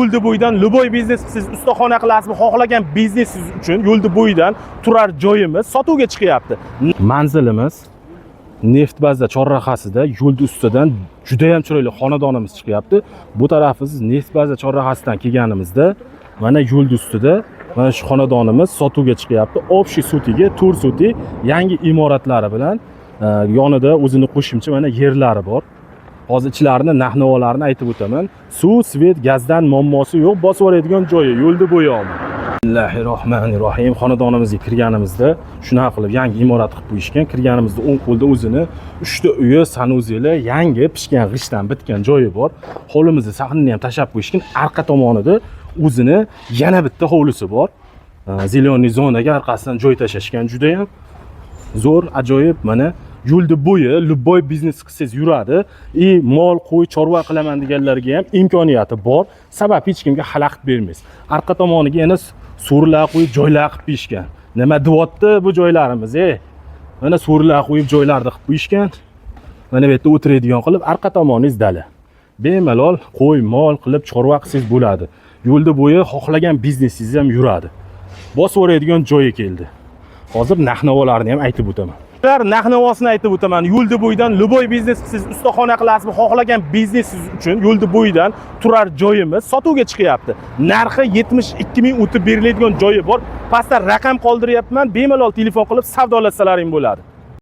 Yo'lda bo'yidan любой biznes siz ustaxona qilasizmi, xohlagan biznesingiz uchun yo'lda bo'yidan turar joyimiz sotuvga chiqyapti. Manzilimiz Neftbaza chorrahasida yo'l ustidan juda ham chiroyli xonadonimiz chiqyapti. Bu tarafimiz Neftbaza chorrahasidan kelganimizda mana yo'l ustida mana shu xonadonimiz sotuvga chiqyapti. Общий sutiga, tur suti yangi imoratlari bilan yonida o'zini qo'shimcha mana yerlari bor. Hozir ichlarini, narx-navolarini aytib o'taman. Suv, svet, gazdan muammosi yo'q, bosib oladigan joyi, yo'lda bo'yoqmi. Bismillahirrohmanirrohim. Xonadonimizga kirganimizda shunaqa qilib yangi imorat qilib qo'yishgan. Kirganimizda o'ng qo'lda o'zini 3 ta uyi, sanuzeli, yangi pishgan g'ishtdan bitgan joyi bor. Hovlimizni sahnini ham tashab qo'yishgan. Arqa tomonida o'zini yana bitta hovlisi bor. Zeleniy zonaga orqasidan joy tashashgan, juda ham zo'r, ajoyib. Mana yo'lda bo'yi любой biznes qilsangiz yuradi. Mol, qo'y, chorva qilaman deganlarga ham imkoniyati bor. Sabab hech kimga xalaqit bermaysiz. Arqa tomoniga yana so'rlar qo'yib, joylar qilib qo'yishgan. Nima deyapti bu joylarimiz, Mana so'rlar qo'yib, joylarni qilib qo'yishgan. Mana bu yerda o'tiradigan qilib, arqa tomoningiz dala. Bemalol qo'y, mol qilib chorva qilsangiz bo'ladi. Yo'lda bo'yi xohlagan biznesingiz ham yuradi. Bosib oladigan joyi keldi. Hozir narx-navolarni ham aytib o'taman. Narx-navosini aytib o'taman. Yo'lda bo'yidan любой biznes siz ustaxona qilasizmi, xohlagan biznesingiz uchun yo'lda bo'yidan turar joyimiz sotuvga chiqyapti. Narxi 72 ming o'tib beriladigan joyi bor. Pastda raqam qoldiryapman. Bemalol telefon qilib savdolasalaring bo'ladi.